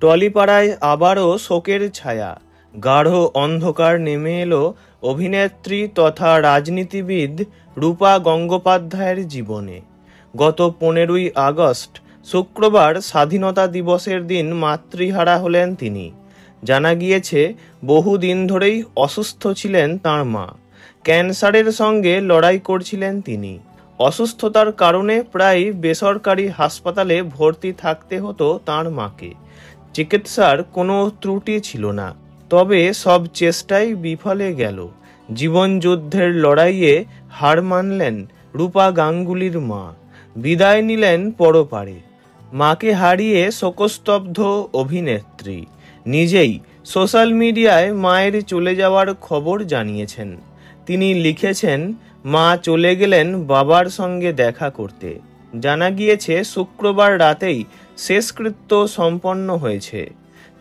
টলিপাড়ায় আবারও শোকের ছায়া, গাঢ় অন্ধকার নেমে এলো অভিনেত্রী তথা রাজনীতিবিদ রূপা গঙ্গোপাধ্যায়ের জীবনে। গত 15ই আগস্ট শুক্রবার স্বাধীনতা দিবসের দিন মাতৃহারা হলেন তিনি। জানা গিয়েছে বহুদিন ধরেই অসুস্থ ছিলেন তাঁর মা। ক্যান্সারের সঙ্গে লড়াই করছিলেন তিনি। অসুস্থতার কারণে প্রায় বেসরকারি হাসপাতালে ভর্তি থাকতে হতো তাঁর মাকে। চিকিৎসার কোনো ত্রুটি ছিল না, তবে সব চেষ্টাই বিফলে গেল। জীবনযুদ্ধের লড়াইয়ে হার মানলেন রূপা গাঙ্গুলির মা, বিদায় নিলেন পরপারে। মাকে হারিয়ে শোকস্তব্ধ অভিনেত্রী নিজেই সোশ্যাল মিডিয়ায় মায়ের চলে যাওয়ার খবর জানিয়েছেন। তিনি লিখেছেন, মা চলে গেলেন বাবার সঙ্গে দেখা করতে। জানা গিয়েছে শুক্রবার রাতেই শেষকৃত্য সম্পন্ন হয়েছে।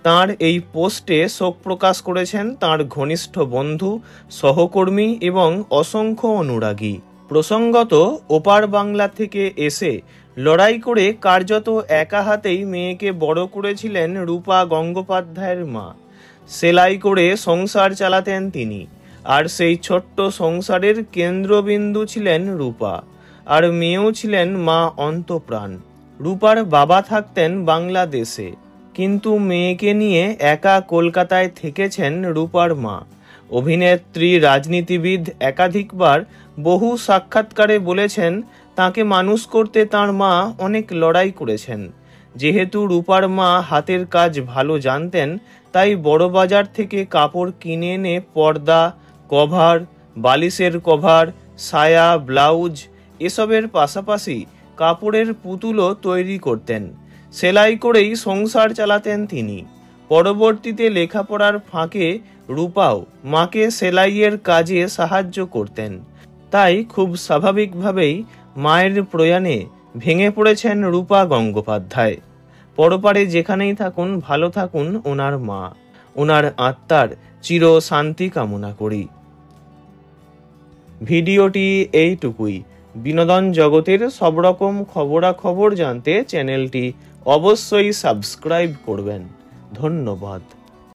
তাঁর এই পোস্টে শোক প্রকাশ করেছেন তাঁর ঘনিষ্ঠ বন্ধু, সহকর্মী এবং অসংখ্য অনুরাগী। প্রসঙ্গত, ওপার বাংলা থেকে এসে লড়াই করে কার্যত একা হাতেই মেয়েকে বড় করেছিলেন রূপা গঙ্গোপাধ্যায়ের মা। সেলাই করে সংসার চালাতেন তিনি, আর সেই ছোট্ট সংসারের কেন্দ্রবিন্দু ছিলেন রূপা। আর মেয়েও ছিলেন মা অন্তপ্রাণ। রূপার বাবা থাকতেন বাংলাদেশে, কিন্তু মেয়েকে নিয়ে একা কলকাতায় থেকেছেন রূপার মা। অভিনেত্রী রাজনীতিবিদ একাধিকবার বহু সাক্ষাৎকারে বলেছেন, তাকে মানুষ করতে তার মা অনেক লড়াই করেছেন। যেহেতু রূপার মা হাতের কাজ ভালো জানতেন, তাই বড়বাজার থেকে কাপড় কিনে এনে পর্দা, কভার, বালিশের কভার, সায়া, ব্লাউজ এসবের পাশাপাশি কাপড়ের পুতুলও তৈরি করতেন। সেলাই করেই সংসার চালাতেন তিনি। পরবর্তীতে লেখাপড়ার ফাঁকে রূপাও মাকে সেলাইয়ের কাজে সাহায্য করতেন। তাই খুব স্বাভাবিকভাবেই মায়ের প্রয়াণে ভেঙে পড়েছেন রূপা গঙ্গোপাধ্যায়। পরপারে যেখানেই থাকুন, ভালো থাকুন ওনার মা। ওনার আত্মার চির শান্তি কামনা করি। ভিডিওটি এইটুকুই। বিনোদন জগতের সব রকম খবরাখবর জানতে চ্যানেলটি অবশ্যই সাবস্ক্রাইব করবেন। ধন্যবাদ।